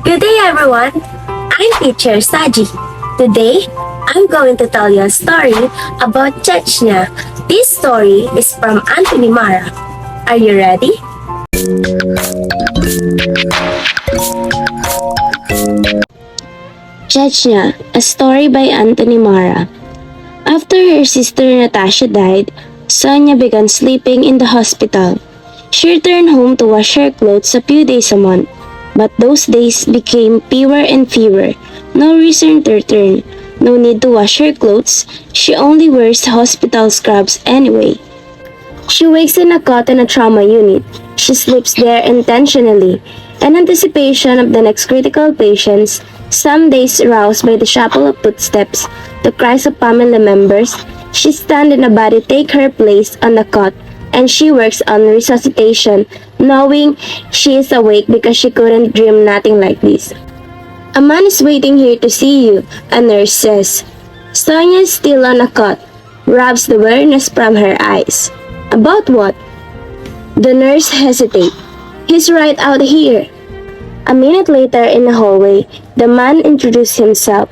Good day everyone! I'm teacher Saji. Today, I'm going to tell you a story about Chechnya. This story is from Anthony Mara. Are you ready? Chechnya, a story by Anthony Mara. After her sister Natasha died, Sonia began sleeping in the hospital. She returned home to wash her clothes a few days a month, but those days became fewer and fewer. No reason to return, no need to wash her clothes. She only wears hospital scrubs anyway. She wakes in a cot in a trauma unit. She sleeps there intentionally, in anticipation of the next critical patients. Some days roused by the shuffle of footsteps, the cries of family members, she stands in a body take her place on the cot, and she works on resuscitation, knowing she is awake because she couldn't dream nothing like this. A man is waiting here to see you, a nurse says. Sonia is still on a cot, rubs the weariness from her eyes. About what? The nurse hesitates. He's right out here. A minute later in the hallway, the man introduced himself.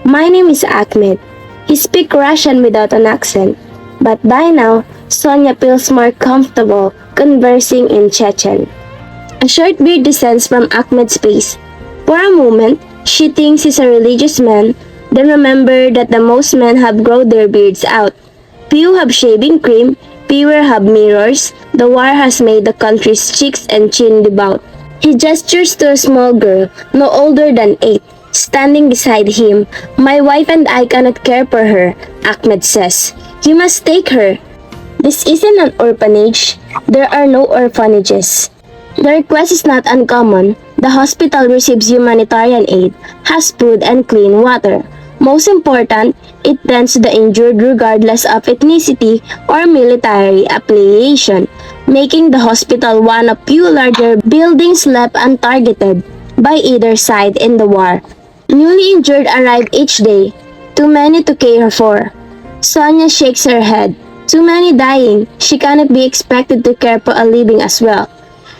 My name is Ahmed. He speaks Russian without an accent, but by now, Sonia feels more comfortable conversing in Chechen. A short beard descends from Ahmed's face. For a moment, she thinks he's a religious man, then remember that the most men have grown their beards out. Few have shaving cream, fewer have mirrors. The war has made the country's cheeks and chin devout. He gestures to a small girl, no older than 8, standing beside him. My wife and I cannot care for her, Ahmed says. You must take her. This isn't an orphanage. There are no orphanages. The request is not uncommon. The hospital receives humanitarian aid, has food and clean water. Most important, it tends to the injured regardless of ethnicity or military affiliation, making the hospital one of few larger buildings left untargeted by either side in the war. Newly injured arrive each day, too many to care for. Sonia shakes her head. Too many dying, she cannot be expected to care for a living as well.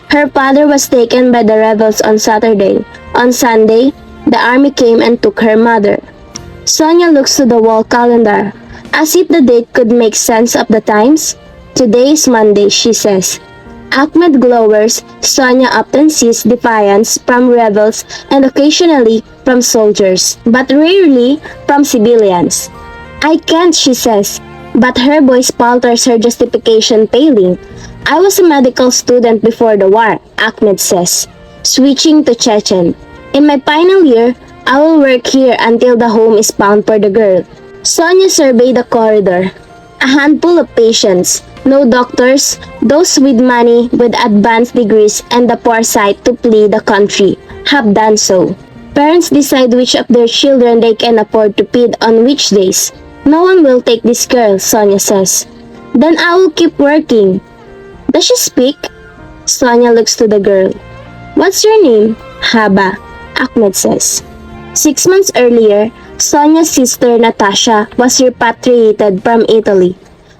Her father was taken by the rebels on Saturday. On Sunday, the army came and took her mother. Sonia looks to the wall calendar, as if the date could make sense of the times. Today is Monday, she says. Ahmed glowers. Sonia often sees defiance from rebels and occasionally from soldiers, but rarely from civilians. I can't, she says, but her voice falters, her justification failing. I was a medical student before the war, Ahmed says, switching to Chechen. In my final year, I will work here until the home is found for the girl. Sonia surveyed the corridor. A handful of patients, no doctors, those with money, with advanced degrees and the foresight to flee the country, have done so. Parents decide which of their children they can afford to feed on which days. No one will take this girl, Sonia says. Then I will keep working. Does she speak? Sonia looks to the girl. What's your name? Haba, Ahmed says. 6 months earlier, Sonia's sister Natasha was repatriated from Italy.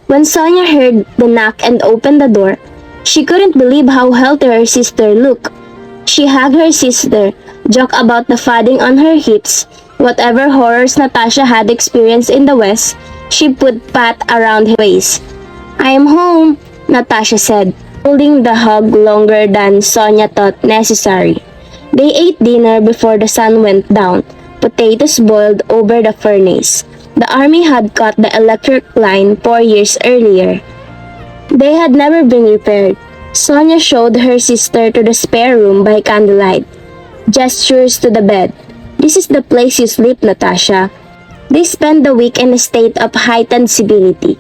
When Sonia heard the knock and opened the door, she couldn't believe how healthy her sister looked. She hugged her sister, joked about the flooding on her hips. Whatever horrors Natasha had experienced in the West, she put pat around her waist. I am home, Natasha said, holding the hug longer than Sonia thought necessary. They ate dinner before the sun went down, potatoes boiled over the furnace. The army had cut the electric line 4 years earlier. They had never been repaired. Sonia showed her sister to the spare room by candlelight. Gestures to the bed. This is the place you sleep, Natasha. They spent the week in a state of heightened civility.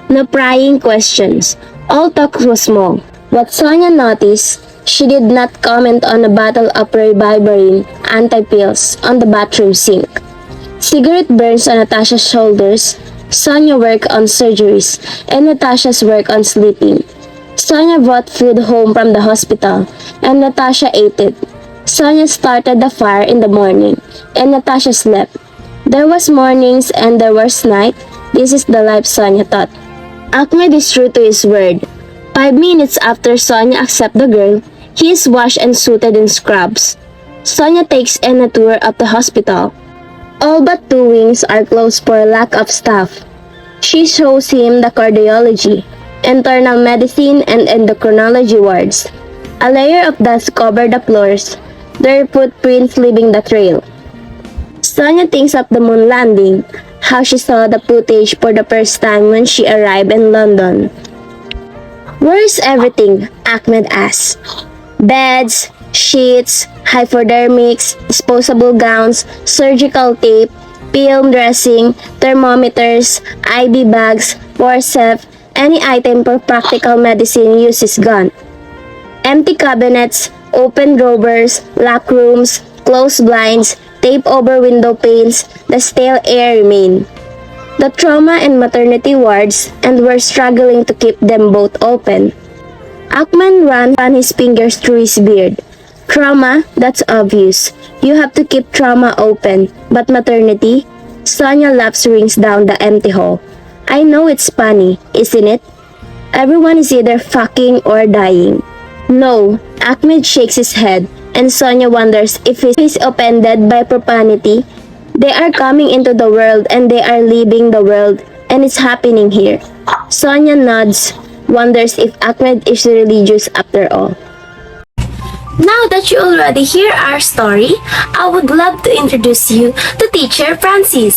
No prying questions. All talk was small. What Sonia noticed, she did not comment on the bottle of ribavirin anti-pills on the bathroom sink. Cigarette burns on Natasha's shoulders. Sonia worked on surgeries, and Natasha's work on sleeping. Sonia brought food home from the hospital, and Natasha ate it. Sonia started the fire in the morning, and Natasha slept. There was mornings and there was night. This is the life, Sonia thought. Ahmed is true to his word. 5 minutes after Sonia accepted the girl, he is washed and suited in scrubs. Sonia takes Anne a tour of the hospital. All but two wings are closed for lack of staff. She shows him the cardiology, internal medicine, and endocrinology wards. A layer of dust covered the floors, their footprints leaving the trail. Sonia thinks of the moon landing, how she saw the footage for the first time when she arrived in London. "Where is everything?" Ahmed asks. "Beds, sheets, hypodermics, disposable gowns, surgical tape, film dressing, thermometers, IV bags, forceps, any item for practical medicine use is gone. Empty cabinets, open drawers, locked rooms, closed blinds, tape over window panes, the stale air remain. The trauma and maternity wards, and we're struggling to keep them both open." Ahmed ran his fingers through his beard. "Trauma, that's obvious. You have to keep trauma open. But maternity?" Sonia laughs rings down the empty hall. "I know it's funny, isn't it? Everyone is either fucking or dying." "No," Ahmed shakes his head, and Sonia wonders if he's offended by profanity. They are coming into the world and they are leaving the world, and it's happening here. Sonia nods, wonders if Ahmed is religious after all. Now that you already hear our story, I would love to introduce you to Teacher Francis.